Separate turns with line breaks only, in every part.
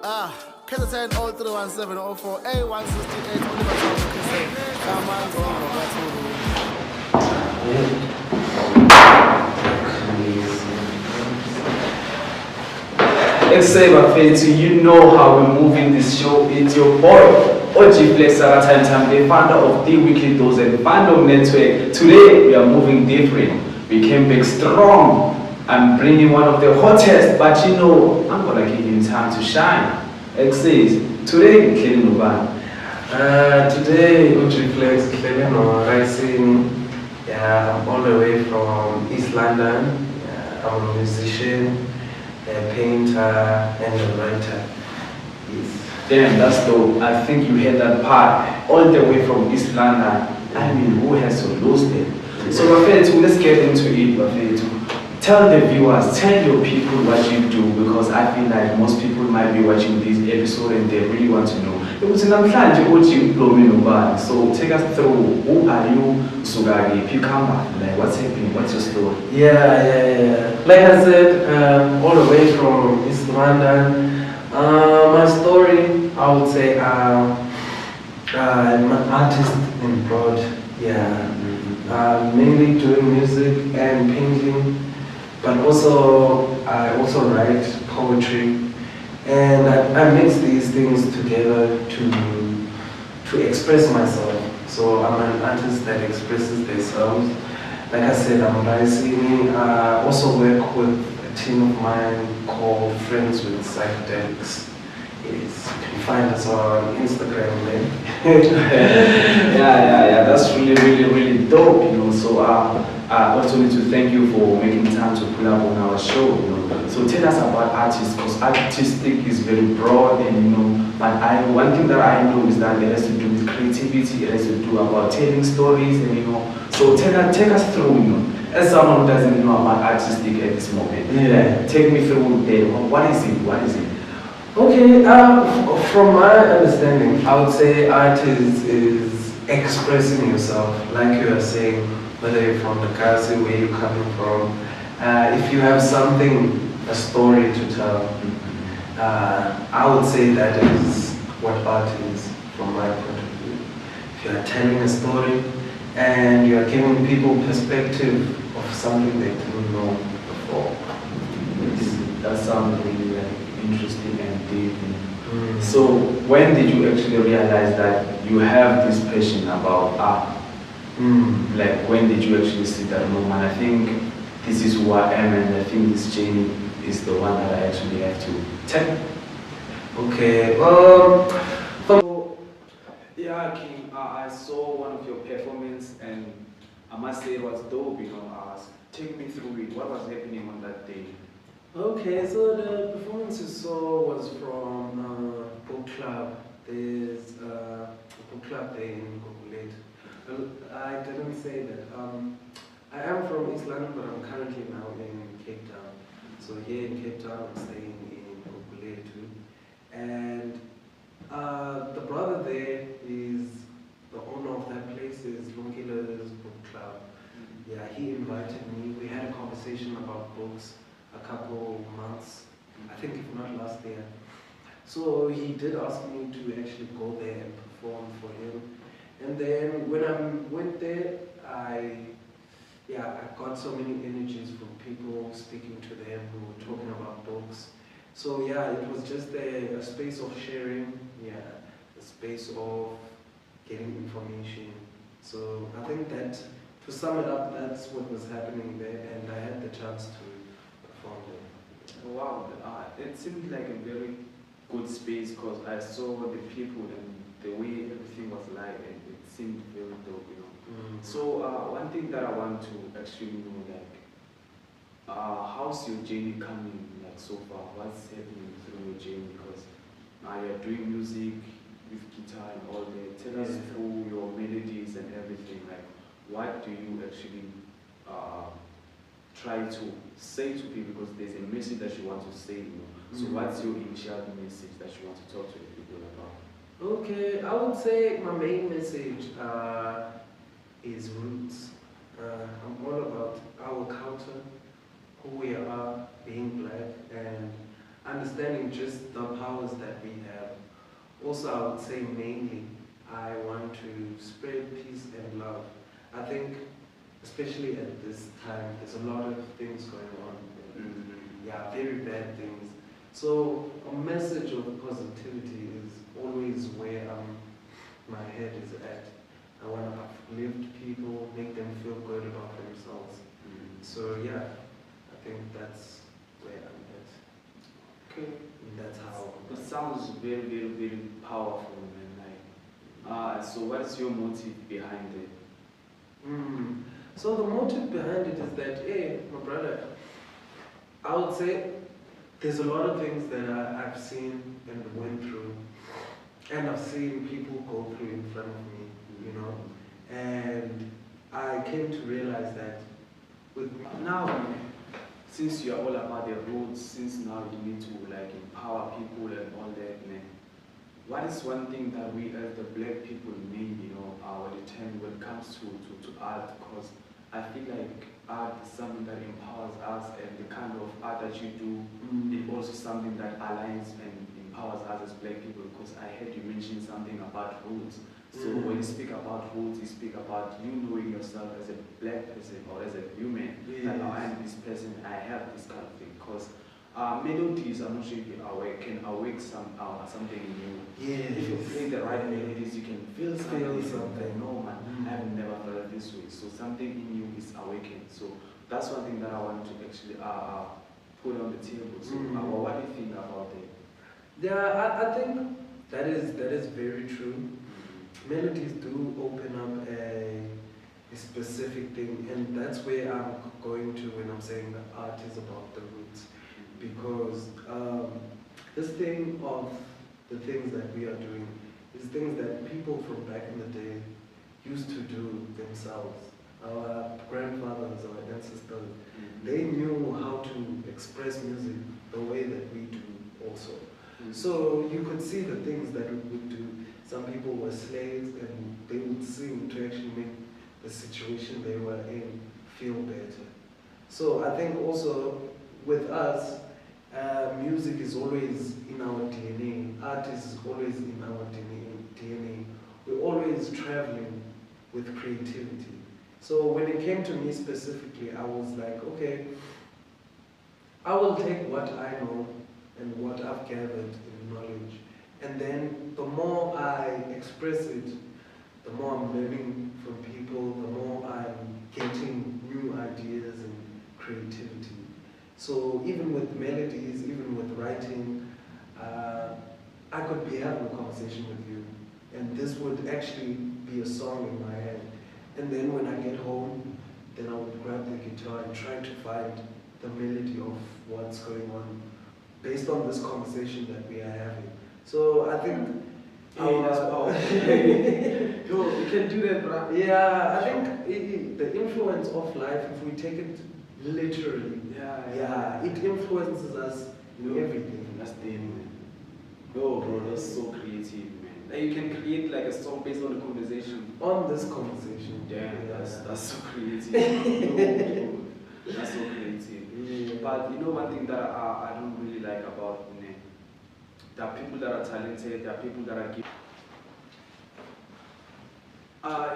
KZN 031704 A168 Oliver Tambo Cassette. Amanzi Ngokathulu.
Let's say, Bafetu, you know how we're moving this show. It's your boy, OG Flex Time, the founder of The Weekly Dose and Fandom Network. Today, we are moving different. We came back strong. I'm bringing one of the hottest, but you know, I'm gonna give him time to shine. X says, today, we're killing Uban.
Today, OG Flex, Rising. Yeah, I'm all the way from East London. Yeah, I'm a musician, a painter, and a writer. Yes.
Damn, that's dope. I think you heard that part all the way from East London. I mean, who has to lose them? So, Bafetu, let's get into it, Bafetu. Tell the viewers, tell your people what you do, because I feel like most people might be watching this episode and they really want to know. So take us through, who are you, Sugagi, Pukamba, like what's happening, what's your story?
Yeah. Like I said, all the way from East London. My story, I would say, I'm an artist in broad. Yeah. Mainly doing music and painting. But also, I also write poetry, and I mix these things together to express myself. So I'm an artist that expresses themselves. Like I said, I'm Rising. I also work with a team of mine called Friends with Psychedelics. Yes, you can find us on Instagram, man.
Yeah. That's really dope, you know. So I also need to thank you for making time to pull up on our show, you know. So tell us about artists, because artistic is very broad, and you know. But one thing that I know is that it has to do with creativity. It has to do about telling stories, and you know. So take us through, you know. As someone who doesn't know about artistic at this moment, take me through there. What is it?
Okay, from my understanding, I would say art is expressing yourself, like you are saying, whether you're from the Kasi, where you're coming from. If you have something, a story to tell, I would say that is what art is from my point of view. If you are telling a story and you are giving people perspective of something they didn't know before.
That sounds really interesting and deep. So when did you actually realize that you have this passion about art? Like when did you actually see that moment? I think this is who I am, and I think this journey is the one that I actually have to take.
Okay.
Yeah, King. I saw one of your performance, and I must say it was dope. You know, take me through it. What was happening on that day?
Okay, so the performance you saw was from book club. There's a book club there in Gugulet. I didn't say that. I am from East London, but I'm currently now in Cape Town. So here in Cape Town, I'm staying in Gugulet too. And the brother there is the owner of that place. Is Lungila's book club. Yeah, he invited me. We had a conversation about books a couple months, I think if not last year. So he did ask me to actually go there and perform for him. And then when I went there, I got so many energies from people speaking to them who were talking about books. So yeah, it was just a space of sharing, a space of getting information. So I think that, to sum it up, that's what was happening there, and I had the chance to perform there.
Wow, it seemed like a very good space, because I saw the people and the way everything was like, and it seemed very dope, you know. So one thing that I want to actually know, like, how's your journey coming, like, so far? What's happening through your journey? Because now you're doing music with guitar and all that. Tell us through your melodies and everything. Like, what do you actually try to say to people, because there's a message that you want to say, you know. So what's your initial message that you want to talk to people about?
Okay, I would say my main message is roots. I'm all about our culture, who we are, being black, and understanding just the powers that we have. Also, I would say mainly, I want to spread peace and love. I think, especially at this time, there's a lot of things going on. Yeah, very bad things. So a message of positivity is always where my head is at. I want to uplift people, make them feel good about themselves. So yeah, I think that's where I'm at.
Okay.
And that's how.
It sounds very, very, very powerful, man. Like, so what is your motive behind it?
So the motive behind it is that, hey, my brother, I would say there's a lot of things that I've seen and went through, and I've seen people go through in front of me, you know, and I came to realize that with
Now, since you are all about the roots, since now you need to like empower people and all that, man, what is one thing that we as the black people need, you know, when it comes to art? Because I feel like art is something that empowers us, and the kind of art that you do is also something that aligns and empowers us as black people. Because I heard you mention something about roots. So when you speak about roots, you speak about you knowing yourself as a black person or as a human. That I am this person, I have this kind of thing. Because melodies, I'm not sure if you're aware, can awake something in you. If you play the right melodies, you can feel something. No, man, I have never felt it this way. So something in you is awakened. So that's one thing that I want to actually put on the table. So what do you think about that?
Yeah, I think that is very true. Melodies do open up a specific thing, and that's where I'm going to when I'm saying that art is about the roots. Because this thing of the things that we are doing is things that people from back in the day used to do themselves. Our grandfathers, our ancestors, they knew how to express music the way that we do also. So you could see the things that we would do. Some people were slaves and they would sing to actually make the situation they were in feel better. So I think also with us, music is always in our DNA. Art is always in our DNA. We're always traveling with creativity. So when it came to me specifically, I was like, okay, I will take what I know and what I've gathered in knowledge. And then the more I express it, the more I'm learning from people, the more I'm getting new ideas and creativity. So even with melodies, even with writing, I could be having a conversation with you, and this would actually be a song in my head. And then when I get home, then I would grab the guitar and try to find the melody of what's going on based on this conversation that we are having. So I think
that's powerful. Yo, you can do that, bro.
Yeah, I think the influence of life, if we take it literally, it influences us in everything.
That's deep, man. Yo, bro, that's so creative, man. Like you can create like a song based on the conversation.
On this conversation.
Yeah, that's so creative. Yo, that's so creative.
Yeah.
But you know one thing that I don't really like about me, there are people that are talented, there are people that are gifted.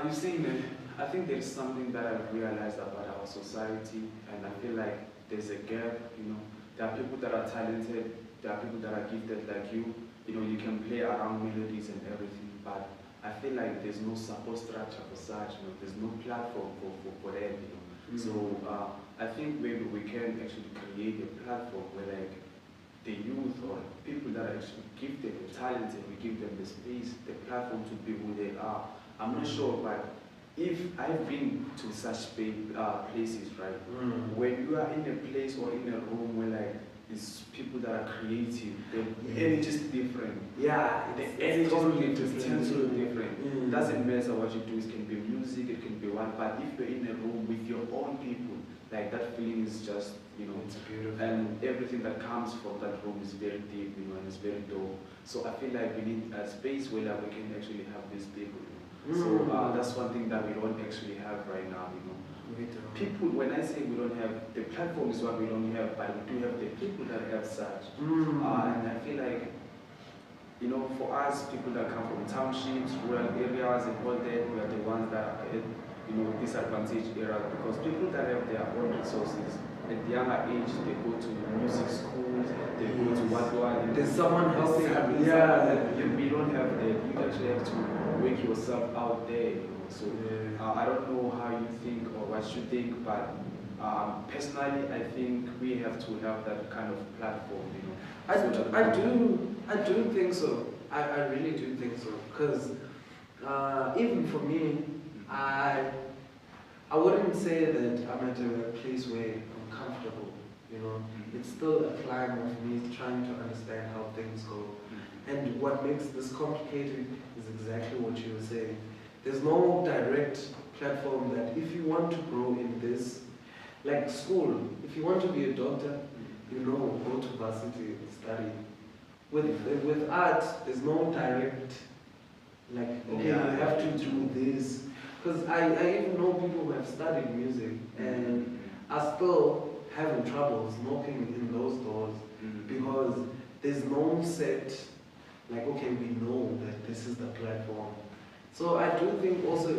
You see, man, I think there's something that I've realized about our society, and I feel like there's a gap, you know. There are people that are talented, there are people that are gifted like you. You know, you can play around melodies and everything, but I feel like there's no support structure for such, you know, there's no platform for that, you know. So I think maybe we can actually create a platform where like the youth or people that are actually gifted and talented, we give them the space, the platform to be who they are. I'm not sure, but if I've been to such places, right, when you are in a place or in a room where like it's people that are creative, the energy is different.
Yeah,
the energy is totally different. It doesn't matter what you do, it can be music, it can be what, but if you're in a room with your own people, like that feeling is just, you know,
it's beautiful.
And everything that comes from that room is very deep, you know, and it's very dope. So I feel like we need a space where like, we can actually have these people, you know. So that's one thing that we don't actually have right now, you know.
We do.
People, when I say we don't have, the platform is what we don't have, but we do have the people that have such. And I feel like, you know, for us, people that come from townships, rural areas, and all that, we are the ones that are at, you know, disadvantaged areas, because people that have their own resources, at the younger age, they go to music schools, they go to what.
There's someone helping.
We don't have that. You actually have to wake yourself out there, you know. So I don't know how you think or what you think, but personally, I think we have to have that kind of platform, you know.
I do think so. I really do think so. Because even for me, I wouldn't say that I'm at a place where I'm comfortable, you know. It's still a climb of me trying to understand how things go. And what makes this complicated is exactly what you were saying. There's no direct platform that if you want to grow in this, like school, if you want to be a doctor, you know, go to varsity and study. With art, there's no direct, like, okay, you have to do this. Because I even know people who have studied music and are still having troubles knocking in those doors because there's no set, like, okay, we know that this is the platform. So I do think also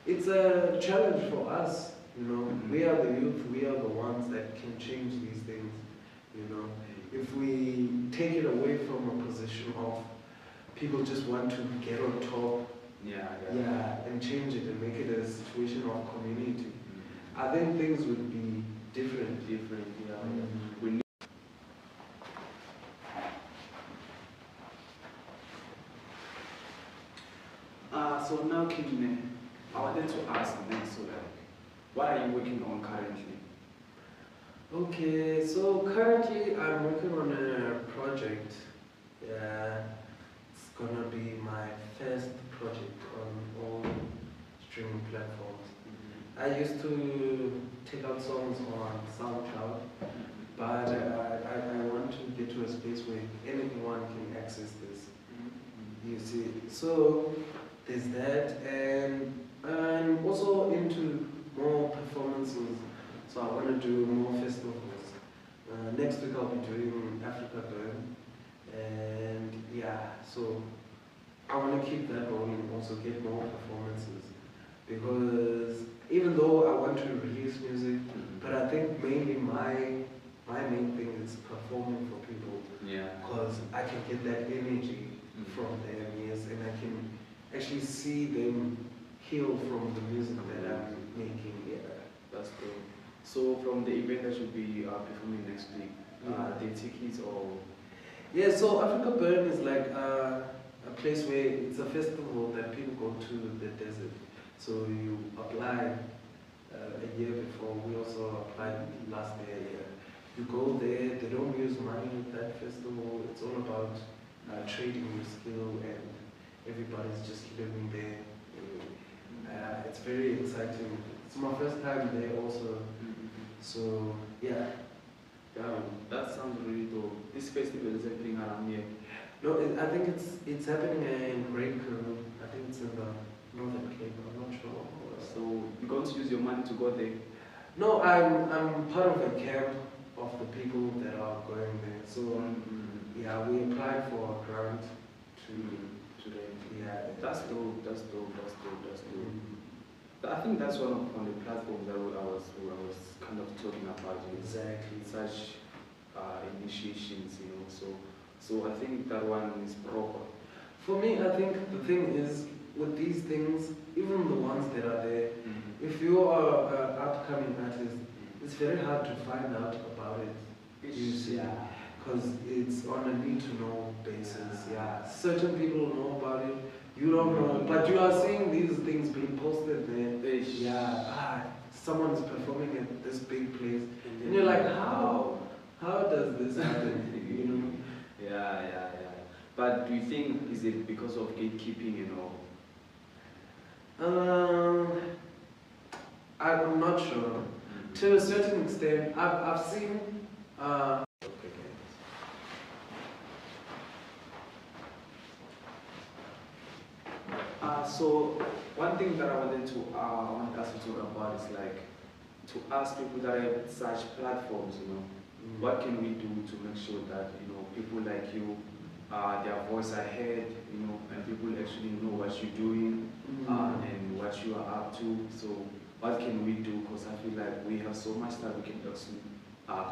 it's a challenge for us, you know. We are the youth, we are the ones that can change these things, you know. If we take it away from a position of people just want to get on top, and change it and make it a situation of community, I think things would be different. We need so now, Kim, I wanted to ask next, so like, what are you working on currently? Okay, so currently I'm working on a project. It's gonna be my first project on all streaming platforms. I used to take out songs on SoundCloud, but I want to get to a space where anyone can access this. You see, so there's that, and I'm also into more performances. So I want to do more festivals. Next week I'll be doing Africa Burn, and so I want to keep that going and also get more performances, because even though I want to release music, but I think mainly my main thing is performing for people, because I can get that energy from them, and I can actually see them heal from the music that I'm making.
That's good. So from the event that you'll be performing next week, the tickets or?
Yeah, so Africa Burn is like a place where it's a festival that people go to the desert. So you apply a year before. We also applied last year. You go there, they don't use money at that festival. It's all about trading your skill, and everybody's just living there. It's very exciting. It's my first time there also. So
that sounds really dope. This festival is happening around here.
No, I think it's happening in Great Karoo. I think it's in the Northern Cape. I'm not sure.
So you're going to use your money to go there?
No, I'm part of a camp of the people that are going there. So we applied for a grant to
That's dope. I think that's one of the platforms that I was kind of talking about.
Exactly.
Such initiations, you know. So I think that one is proper.
For me, I think the thing is with these things, even the ones that are there, if you are an upcoming artist, it's very hard to find out about it. You see, because it's on a need-to-know basis. Certain people know about it. You don't know, but you are seeing these things being posted there. Someone's performing at this big place, and you're like, how does this happen? You know?
But do you think is it because of gatekeeping, you
know? I'm not sure. To a certain extent, I've seen.
So one thing that I wanted to want us to talk about is like to ask people that have such platforms, you know, what can we do to make sure that, you know, people like you, their voice are heard, you know, and people actually know what you're doing and what you are up to. So what can we do? Because I feel like we have so much that we can actually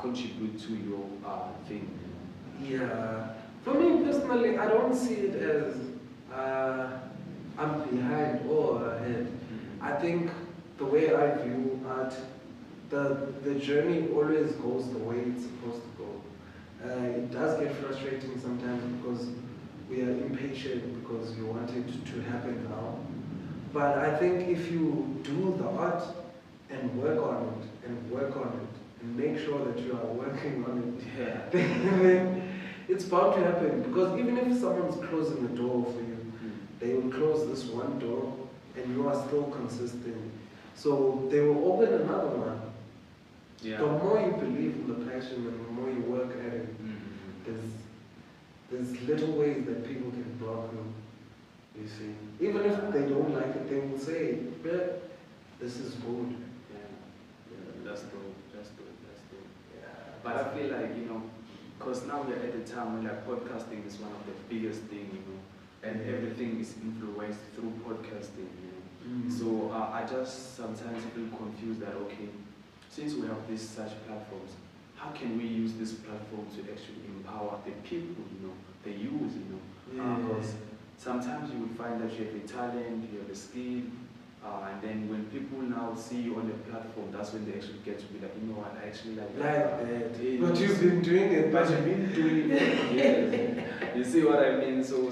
contribute to your thing.
Yeah. For me personally, I don't see it as I'm behind or ahead. I think the way I view art, the journey always goes the way it's supposed to go. It does get frustrating sometimes because we are impatient because we want it to happen now. But I think if you do the art and work on it and work on it and make sure that you are working on it, then it's bound to happen. Because even if someone's closing the door for you, they will close this one door and you are still consistent. So they will open another one.
Yeah.
The more you believe in the passion and the more you work at it, there's little ways that people can block you. You see, even if they don't like it, they will say, "Yeah, this is good."
That's dope. That's dope. That's dope. Yeah. But I feel like, you know, because now we're at the time when like podcasting is one of the biggest things, you know, and everything is influenced through podcasting, you know. So I just sometimes feel confused that, okay, since we have these such platforms, how can we use this platform to actually empower the people, you know, the youth, you know? Because sometimes you will find that you have a talent, you have a skill, and then when people now see you on the platform, that's when they actually get to be like, you know what, I actually like that.
But you've been doing it.
But you've been doing it. Yes. You see what I mean? So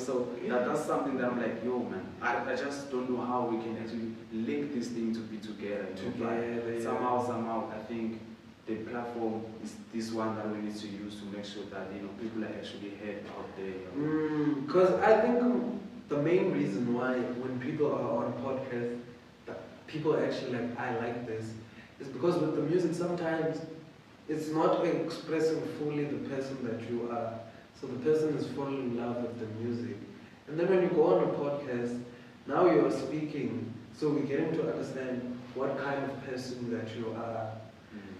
that's something that I'm like, yo, man, I just don't know how we can actually link this thing to be together. But somehow, I think the platform is this one that we need to use to make sure that, you know, people are actually heard out there.
Because I think the main reason why when people are on podcasts, people actually like, I like this, is because with the music sometimes it's not expressing fully the person that you are. So the person is falling in love with the music. And then when you go on a podcast, now you are speaking, so we're getting to understand what kind of person that you are.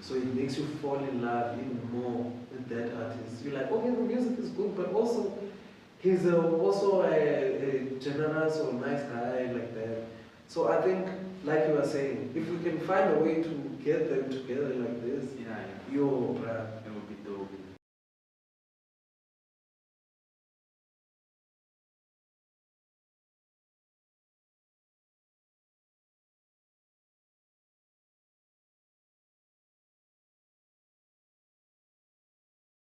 So it makes you fall in love even more with that artist. You're like, okay, the music is good, but also he's also a generous or nice guy like that. So I think, like you were saying, if we can find a way to get them together like this,
Yeah.
yo,
It would be dope.